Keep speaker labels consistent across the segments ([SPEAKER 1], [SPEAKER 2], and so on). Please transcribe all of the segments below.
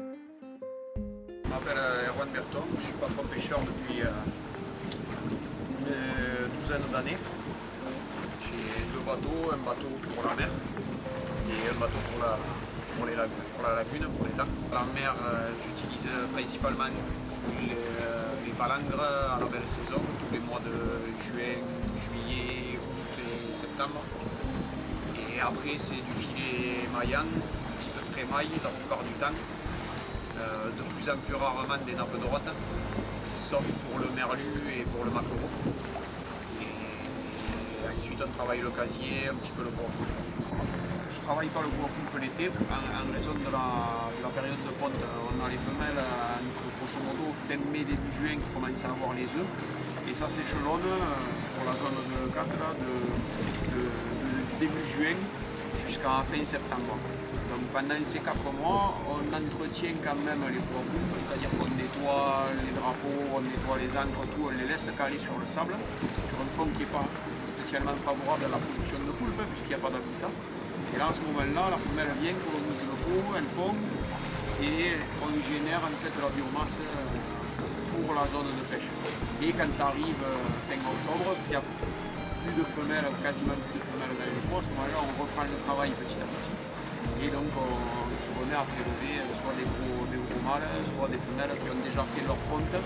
[SPEAKER 1] Je m'appelle Erwan Berton, je suis patron pêcheur depuis une douzaine d'années. J'ai deux bateaux, un bateau pour la mer et un bateau pour la lagune, pour l'étang. La mer, j'utilise principalement les palangres à la belle saison, tous les mois de juin, juillet, août et septembre. Et après c'est du filet maillant, type trémaille la plupart du temps. De plus en plus rarement des nappes droites, sauf pour le merlu et pour le maquereau. Et ensuite on travaille le casier, un petit peu le courre-coupe. Je ne travaille pas le courre-coupe l'été en raison de la période de ponte. On a les femelles entre grosso modo fin mai, début juin qui commencent à avoir les œufs. Et ça s'échelonne pour la zone de 4 là, de début juin jusqu'à fin septembre. Donc pendant ces 4 mois, on entretient quand même les courre-coupes, c'est-à-dire qu'on nettoie les drapeaux, on nettoie les ancres, tout, on les laisse caler sur le sable, sur un fond qui n'est pas spécialement favorable à la production de poulpes, puisqu'il n'y a pas d'habitat. Et là, à ce moment-là, la femelle vient, colonise le pot, elle pond, et on génère en fait la biomasse pour la zone de pêche. Et quand arrive fin octobre, il n'y a plus de femelles, quasiment plus de femelles dans les pots, à ce moment-là, on reprend le travail petit à petit. Et donc on se remet à prélever soit des gros mâles, soit des femelles qui ont déjà fait leur ponte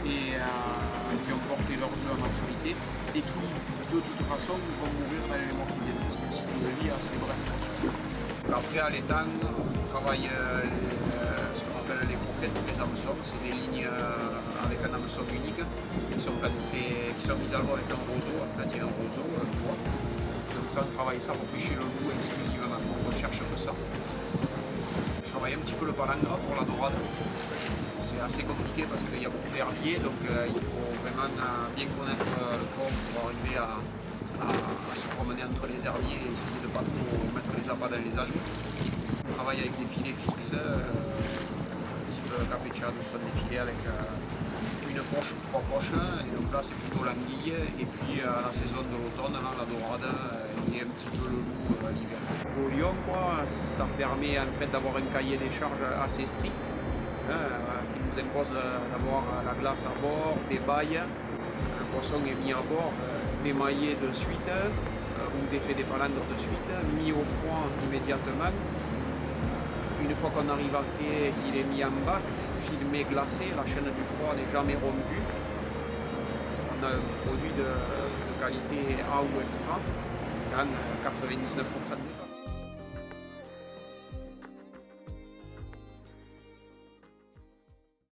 [SPEAKER 1] et qui ont porté leurs œufs à maturité et qui de toute façon vont mourir dans les mois qui viennent parce que le cycle de vie est assez bref sur cette espèce. Après à l'étang, on travaille ce qu'on appelle les croquettes, les hameçons. C'est des lignes avec un hameçon unique qui sont mises à l'eau avec un roseau, en fait il y a un roseau, un bois. Donc ça, on travaille ça pour pêcher le loup exclusivement, on recherche que ça. Je travaille un petit peu le palangre pour la dorade. C'est assez compliqué parce qu'il y a beaucoup d'herbiers, donc il faut vraiment bien connaître le fond pour arriver à se promener entre les herbiers et essayer de ne pas trop mettre les appâts dans les algues. On travaille avec des filets fixes, type capécha, ce sont des filets avec une poche, 3 poches, et donc là c'est plutôt l'anguille, et puis à la saison de l'automne, la dorade et un petit peu le loup l'hiver. Au Lyon, ça permet en fait d'avoir un cahier des charges assez strict, qui nous impose d'avoir la glace à bord, des bailles, le poisson est mis à bord, émaillé de suite, ou défait des palangres de suite, mis au froid immédiatement. Une fois qu'on arrive à quai, il est mis en bac, filmé, glacé, la chaîne du froid n'est jamais rompue. On a un produit de qualité A ou extra dans 99% des cas.